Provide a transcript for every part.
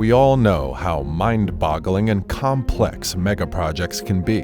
We all know how mind-boggling and complex megaprojects can be.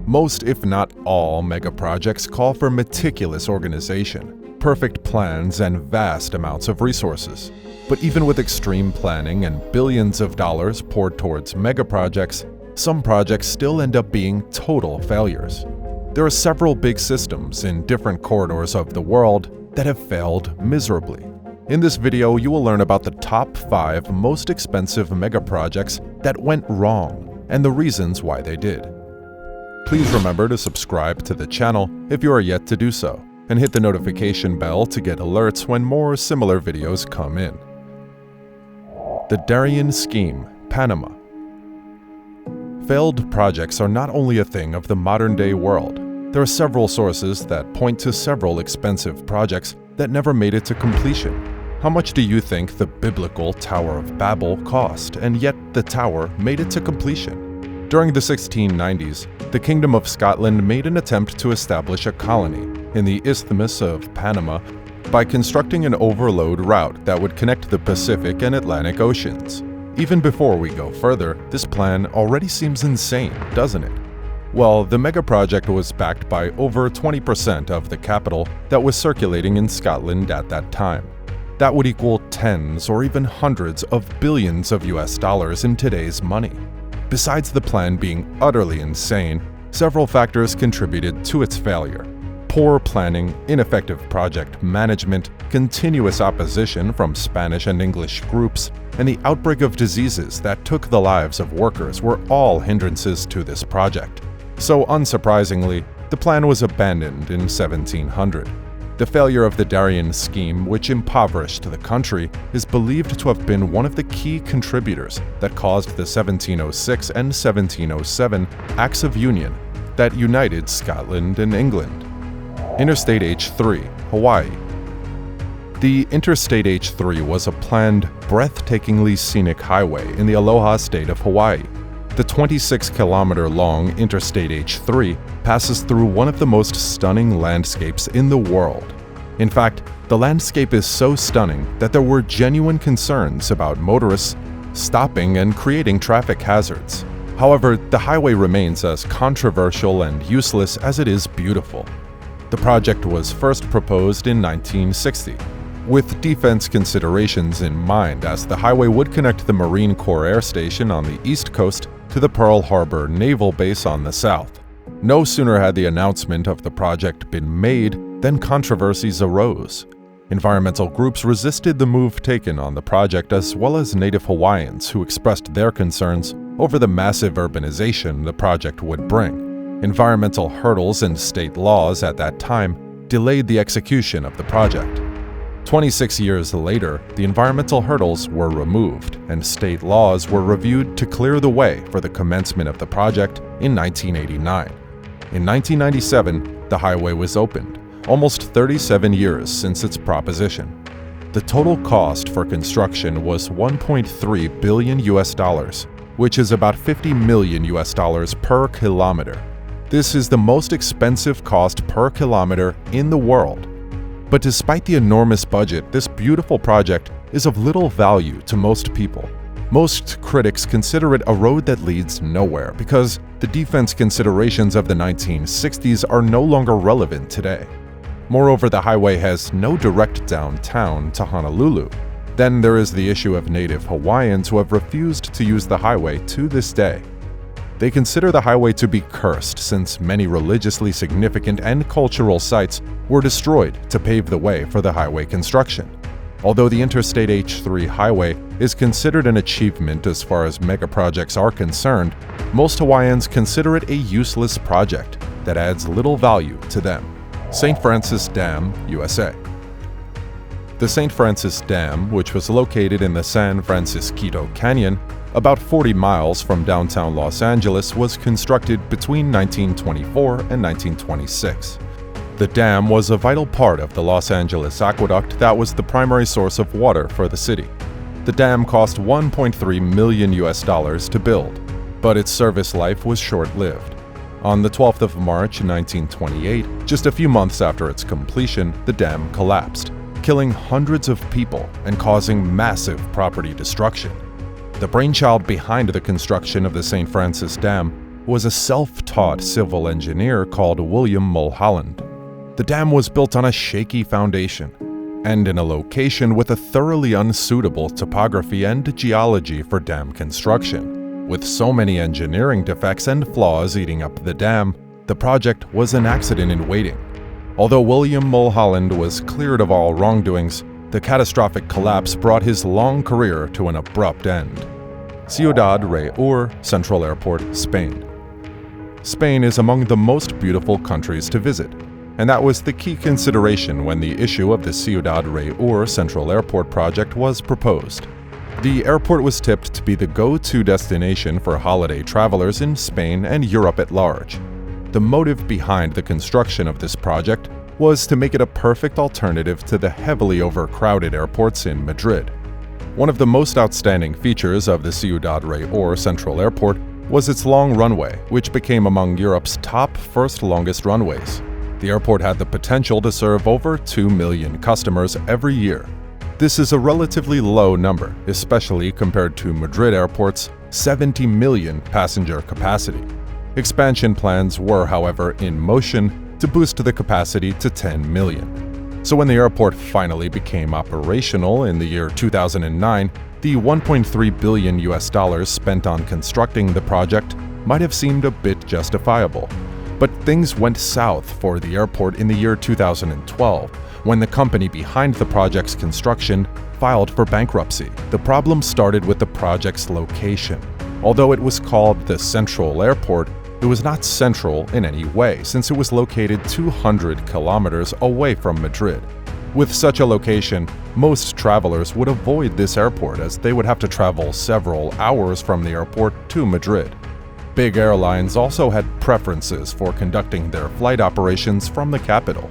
Most, if not all, megaprojects call for meticulous organization, perfect plans, and vast amounts of resources. But even with extreme planning and billions of dollars poured towards megaprojects, some projects still end up being total failures. There are several big systems in different corridors of the world that have failed miserably. In this video, you will learn about the top 5 most expensive megaprojects that went wrong and the reasons why they did. Please remember to subscribe to the channel if you are yet to do so, and hit the notification bell to get alerts when more similar videos come in. The Darian Scheme, Panama. Failed projects are not only a thing of the modern-day world. There are several sources that point to several expensive projects that never made it to completion. How much do you think the biblical Tower of Babel cost, and yet the tower made it to completion? During the 1690s, the Kingdom of Scotland made an attempt to establish a colony in the Isthmus of Panama by constructing an overload route that would connect the Pacific and Atlantic Oceans. Even before we go further, this plan already seems insane, doesn't it? Well, the megaproject was backed by over 20% of the capital that was circulating in Scotland at that time. That would equal tens or even hundreds of billions of US dollars in today's money. Besides the plan being utterly insane, several factors contributed to its failure. Poor planning, ineffective project management, continuous opposition from Spanish and English groups, and the outbreak of diseases that took the lives of workers were all hindrances to this project. So unsurprisingly, the plan was abandoned in 1700. The failure of the Darian scheme, which impoverished the country, is believed to have been one of the key contributors that caused the 1706 and 1707 Acts of Union that united Scotland and England. Interstate H3 Hawaii. The Interstate H3 was a planned, breathtakingly scenic highway in the Aloha state of Hawaii. The 26-kilometer-long Interstate H3 passes through one of the most stunning landscapes in the world. In fact, the landscape is so stunning that there were genuine concerns about motorists stopping and creating traffic hazards. However, the highway remains as controversial and useless as it is beautiful. The project was first proposed in 1960, with defense considerations in mind, as the highway would connect the Marine Corps Air Station on the east coast to the Pearl Harbor Naval Base on the south. No sooner had the announcement of the project been made than controversies arose. Environmental groups resisted the move taken on the project, as well as Native Hawaiians who expressed their concerns over the massive urbanization the project would bring. Environmental hurdles and state laws at that time delayed the execution of the project. 26 years later, the environmental hurdles were removed, and state laws were reviewed to clear the way for the commencement of the project in 1989. In 1997, the highway was opened, almost 37 years since its proposition. The total cost for construction was $1.3 billion US dollars, which is about $50 million US dollars per kilometer. This is the most expensive cost per kilometer in the world. But despite the enormous budget, this beautiful project is of little value to most people. Most critics consider it a road that leads nowhere because the defense considerations of the 1960s are no longer relevant today. Moreover, the highway has no direct downtown to Honolulu. Then there is the issue of Native Hawaiians who have refused to use the highway to this day. They consider the highway to be cursed since many religiously significant and cultural sites were destroyed to pave the way for the highway construction. Although the Interstate H3 highway is considered an achievement as far as megaprojects are concerned, most Hawaiians consider it a useless project that adds little value to them. St. Francis Dam, USA. The St. Francis Dam, which was located in the San Francisco Canyon, about 40 miles from downtown Los Angeles, was constructed between 1924 and 1926. The dam was a vital part of the Los Angeles aqueduct that was the primary source of water for the city. The dam cost $1.3 million US dollars to build, but its service life was short-lived. On the 12th of March 1928, just a few months after its completion, the dam collapsed, killing hundreds of people and causing massive property destruction. The brainchild behind the construction of the St. Francis Dam was a self-taught civil engineer called William Mulholland. The dam was built on a shaky foundation and in a location with a thoroughly unsuitable topography and geology for dam construction. With so many engineering defects and flaws eating up the dam, the project was an accident in waiting. Although William Mulholland was cleared of all wrongdoings, the catastrophic collapse brought his long career to an abrupt end. Ciudad Real, Central Airport, Spain. Spain is among the most beautiful countries to visit, and that was the key consideration when the issue of the Ciudad Real Central Airport project was proposed. The airport was tipped to be the go-to destination for holiday travelers in Spain and Europe at large. The motive behind the construction of this project was to make it a perfect alternative to the heavily overcrowded airports in Madrid. One of the most outstanding features of the Ciudad Real Central Airport was its long runway, which became among Europe's top first longest runways. The airport had the potential to serve over 2 million customers every year. This is a relatively low number, especially compared to Madrid Airport's 70 million passenger capacity. Expansion plans were, however, in motion to boost the capacity to 10 million. So when the airport finally became operational in the year 2009, the $1.3 billion spent on constructing the project might have seemed a bit justifiable. But things went south for the airport in the year 2012, when the company behind the project's construction filed for bankruptcy. The problem started with the project's location. Although it was called the Central Airport, it was not central in any way, since it was located 200 kilometers away from Madrid. With such a location, most travelers would avoid this airport as they would have to travel several hours from the airport to Madrid. Big airlines also had preferences for conducting their flight operations from the capital.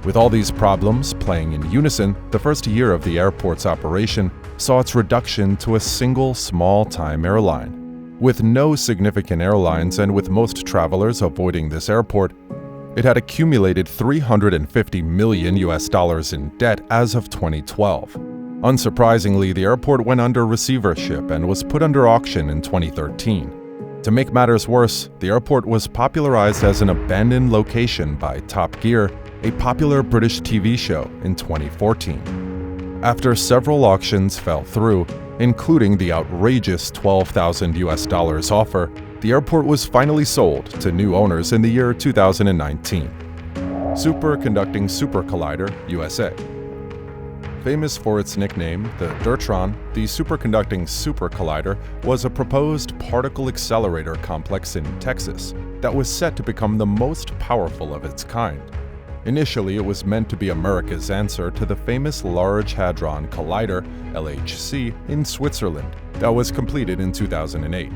With all these problems playing in unison, the first year of the airport's operation saw its reduction to a single small-time airline. With no significant airlines and with most travelers avoiding this airport, it had accumulated $350 million in debt as of 2012. Unsurprisingly, the airport went under receivership and was put under auction in 2013. To make matters worse, the airport was popularized as an abandoned location by Top Gear, a popular British TV show, in 2014. After several auctions fell through, including the outrageous $12,000 offer, the airport was finally sold to new owners in the year 2019. Superconducting Super Collider, USA. Famous for its nickname, the Dertron, the Superconducting Super Collider was a proposed particle accelerator complex in Texas that was set to become the most powerful of its kind. Initially, it was meant to be America's answer to the famous Large Hadron Collider, LHC, in Switzerland that was completed in 2008.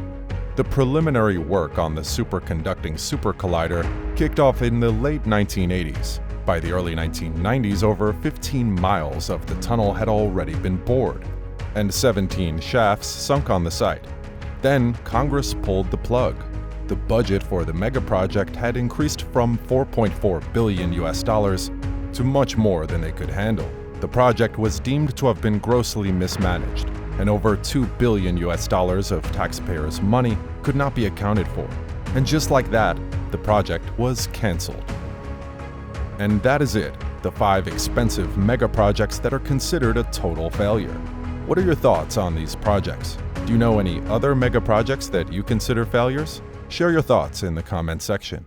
The preliminary work on the Superconducting Super Collider kicked off in the late 1980s. By the early 1990s, over 15 miles of the tunnel had already been bored, and 17 shafts sunk on the site. Then, Congress pulled the plug. The budget for the Megaproject had increased from $4.4 billion to much more than they could handle. The project was deemed to have been grossly mismanaged, and over $2 billion of taxpayers' money could not be accounted for. And just like that, the project was canceled. And that is it, the 5 expensive megaprojects that are considered a total failure. What are your thoughts on these projects? Do you know any other megaprojects that you consider failures? Share your thoughts in the comment section.